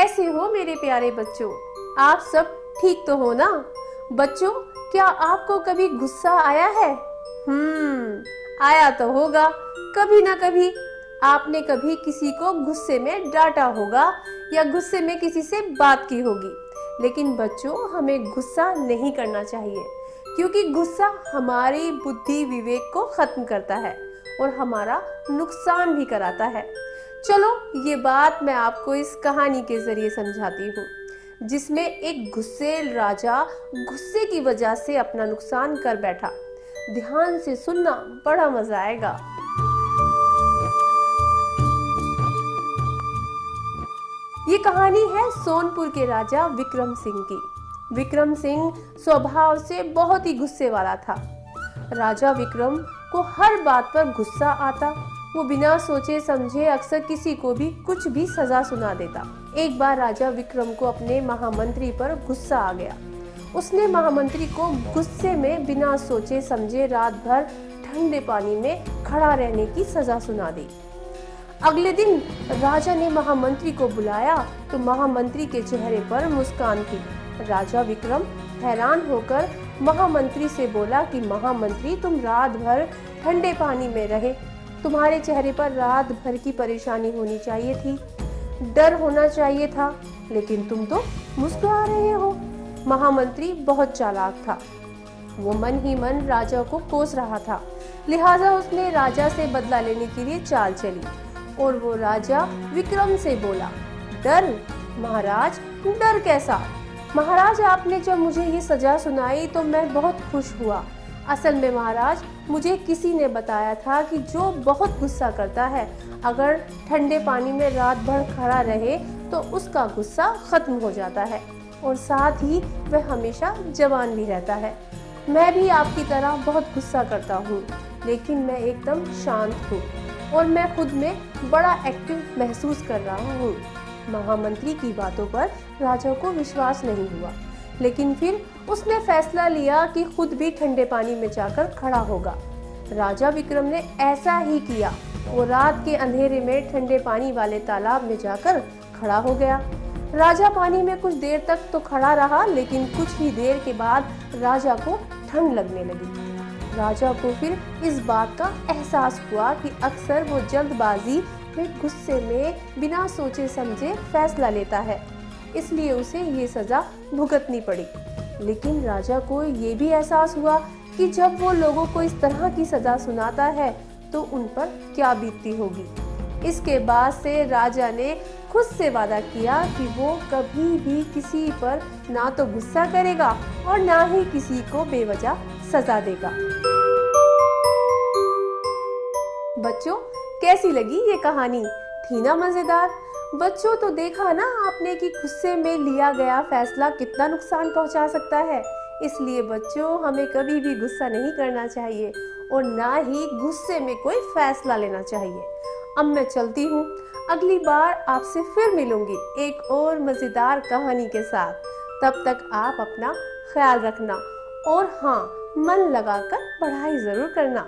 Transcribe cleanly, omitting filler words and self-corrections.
कैसे हो मेरे प्यारे बच्चों? आप सब ठीक तो हो ना? बच्चों, क्या आपको कभी गुस्सा आया है? आया तो होगा कभी ना कभी। आपने कभी किसी को गुस्से में डांटा होगा या गुस्से में किसी से बात की होगी। लेकिन बच्चों, हमें गुस्सा नहीं करना चाहिए, क्योंकि गुस्सा हमारी बुद्धि विवेक को खत्म करता है और हमारा नुकसान भी कराता है। चलो, ये बात मैं आपको इस कहानी के जरिए समझाती हूँ, जिसमें एक गुस्सैल राजा गुस्से की वजह से अपना नुकसान कर बैठा। ध्यान से सुनना, बड़ा मजा आएगा। ये कहानी है सोनपुर के राजा विक्रम सिंह की। विक्रम सिंह स्वभाव से बहुत ही गुस्से वाला था। राजा विक्रम को हर बात पर गुस्सा आता। वो बिना सोचे समझे अक्सर किसी को भी कुछ भी सजा सुना देता। एक बार राजा विक्रम को अपने महामंत्री पर गुस्सा आ गया। उसने महामंत्री को गुस्से में बिना सोचे समझे रात भर ठंडे पानी में खड़ा रहने की सजा सुना दी। अगले दिन राजा ने महामंत्री को बुलाया तो महामंत्री के चेहरे पर मुस्कान थी। राजा विक्रम हैरान होकर महामंत्री से बोला कि महामंत्री, तुम रात भर ठंडे पानी में रहे, तुम्हारे चेहरे पर रात भर की परेशानी होनी चाहिए थी, डर होना चाहिए था, लेकिन तुम तो मुस्कुरा रहे हो। महामंत्री बहुत चालाक था। वो मन ही मन राजा को कोस रहा था, लिहाजा उसने राजा से बदला लेने के लिए चाल चली और वो राजा विक्रम से बोला, डर? महाराज, डर कैसा? महाराज, आपने जब मुझे ये सजा सुनाई तो मैं बहुत खुश हुआ। असल में महाराज, मुझे किसी ने बताया था कि जो बहुत गुस्सा करता है, अगर ठंडे पानी में रात भर खड़ा रहे तो उसका गुस्सा खत्म हो जाता है और साथ ही वह हमेशा जवान भी रहता है। मैं भी आपकी तरह बहुत गुस्सा करता हूँ, लेकिन मैं एकदम शांत हूँ और मैं खुद में बड़ा एक्टिव महसूस कर रहा हूँ। महामंत्री की बातों पर राजा को विश्वास नहीं हुआ, लेकिन फिर उसने फैसला लिया कि खुद भी ठंडे पानी में जाकर खड़ा होगा। राजा विक्रम ने ऐसा ही किया। वो रात के अंधेरे में ठंडे पानी वाले तालाब में जाकर खड़ा हो गया। राजा पानी में कुछ देर तक तो खड़ा रहा, लेकिन कुछ ही देर के बाद राजा को ठंड लगने लगी। राजा को फिर इस बात का एहसास हुआ कि अक्सर वो जल्दबाजी में गुस्से में बिना सोचे समझे फैसला लेता है, इसलिए उसे ये सजा भुगतनी पड़ी। लेकिन राजा को ये भी एहसास हुआ कि जब वो लोगों को इस तरह की सजा सुनाता है तो उन पर क्या बीतती होगी। इसके बाद से राजा ने खुद से वादा किया कि वो कभी भी किसी पर ना तो गुस्सा करेगा और ना ही किसी को बेवजह सजा देगा। बच्चों, कैसी लगी ये कहानी? थी ना मजेदार? बच्चों, तो देखा ना आपने कि गुस्से में लिया गया फैसला कितना नुकसान पहुंचा सकता है। इसलिए बच्चों, हमें कभी भी गुस्सा नहीं करना चाहिए और ना ही गुस्से में कोई फैसला लेना चाहिए। अब मैं चलती हूँ, अगली बार आपसे फिर मिलूंगी एक और मजेदार कहानी के साथ। तब तक आप अपना ख्याल रखना और हाँ, मन लगाकर पढ़ाई जरूर करना।